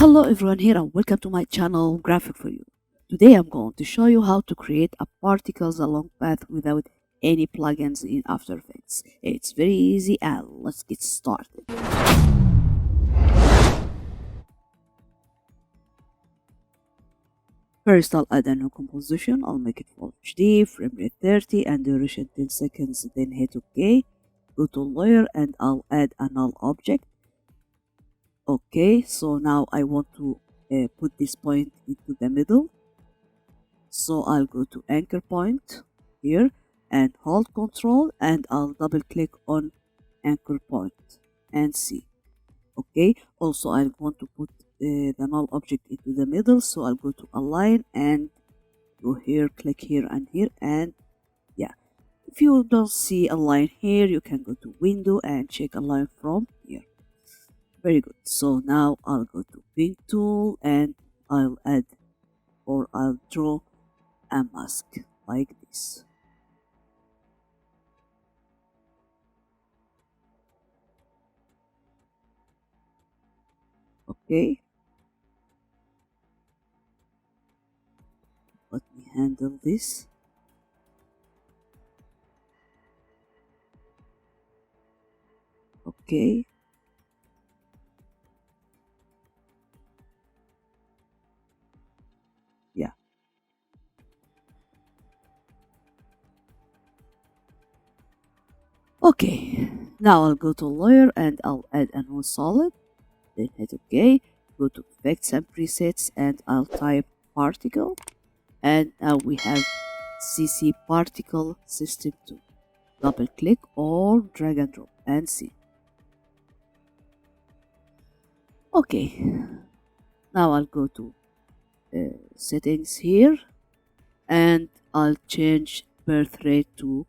Hello everyone here and welcome to my channel Graphic for You. Today I'm going to show you how to create a particles along path without any plugins in After Effects. It's very easy and let's get started. First I'll add a new composition. I'll make it full HD, frame rate 30 and duration 10 seconds, then hit OK. Go to layer and I'll add a null object. Okay, so now I want to put this point into the middle. So I'll go to anchor point here and hold control and I'll double click on anchor point and see. Okay, also I want to put the null object into the middle, so I'll go to align and go here, click here and here, and yeah, if you don't see a line here you can go to window and check a line from here. Very good. So now I'll go to pen tool and I'll add or I'll draw a mask like this. Okay, let me handle this. Okay, yeah. Okay, now I'll go to layer and I'll add a new solid, then hit OK, go to effects and presets and I'll type particle, and now we have CC particle system 2. Double click or drag and drop and see. Okay, now I'll go to settings here and I'll change birth rate to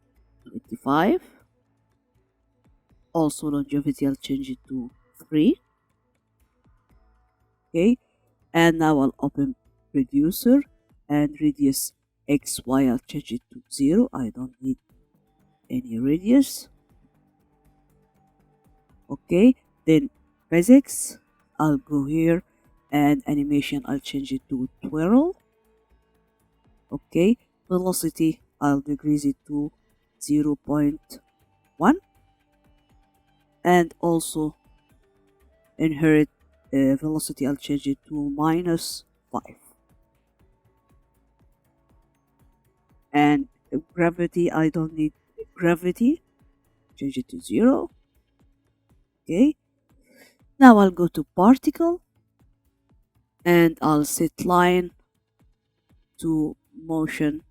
25. Also longevity I'll change it to 3. Okay, and now I'll open producer and radius XY I'll change it to 0. I don't need any radius. Okay, then physics I'll go here and animation I'll change it to twirl. Okay, velocity I'll decrease it to 0.1 and also inherit velocity I'll change it to -5, and gravity I don't need gravity, change it to 0. Okay, now I'll go to particle and I'll set line to motion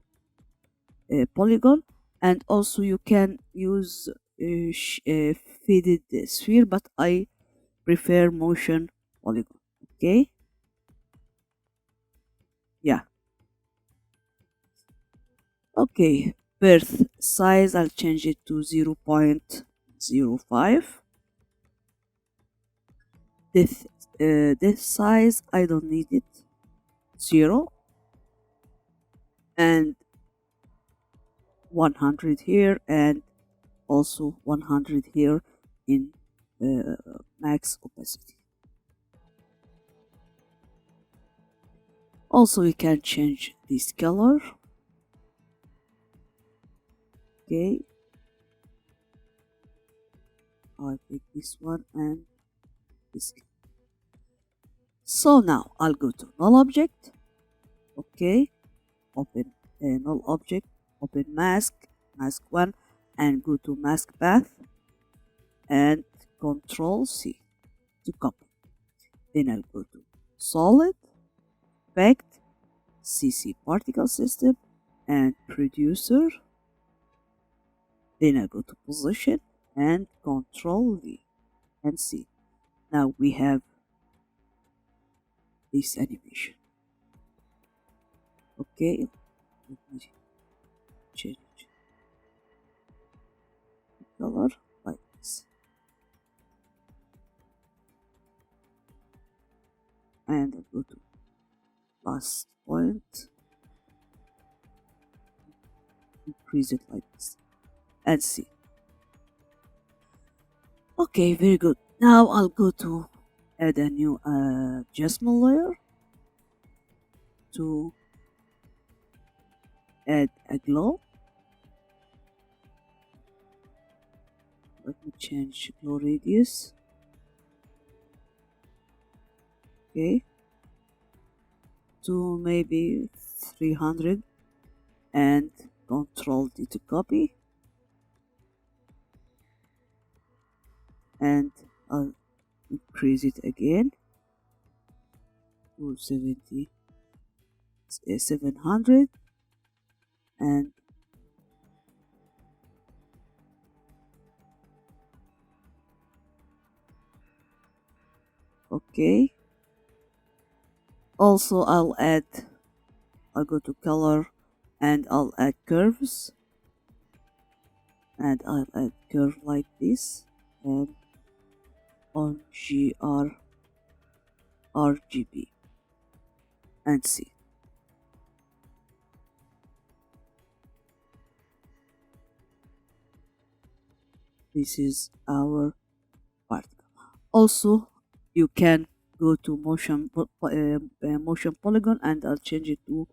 polygon, and also you can use faded sphere, but I prefer motion polygon. Okay, yeah. Okay, birth size I'll change it to 0.05. This size I don't need it, 0, and 100 here and also 100 here in max opacity. Also we can change this color. Okay, I'll pick this one and this. So now I'll go to null object. Okay, open null object, open mask 1 and go to mask path and Control C to copy. Then I'll go to solid, effect, CC particle system and producer. Then I go to position and Control V and see. Now we have this animation. Okay, let me change the color like this. And I go to last point, increase it like this and see. Okay, very good. Now I'll go to add a new adjustment layer to add a glow. Let me change glow radius. Okay, to maybe 300 and Control D to copy, and I'll increase it again to 700 and okay. Also I'll go to color and I'll add curves, and I'll add curve like this, and on RGB and see. This is our particle. Also, you can go to motion polygon, and I'll change it to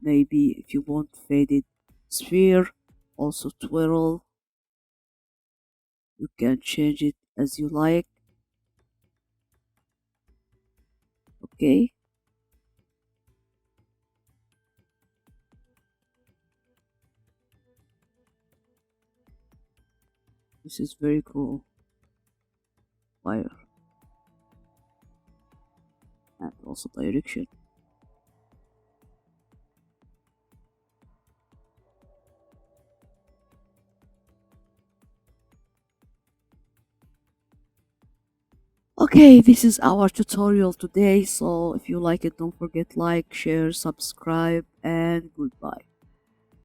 maybe, if you want, faded sphere. Also twirl, you can change it as you like. Okay, this is very cool. Fire and also direction. Okay, this is our tutorial today, so if you like it, don't forget like, share, subscribe, and goodbye.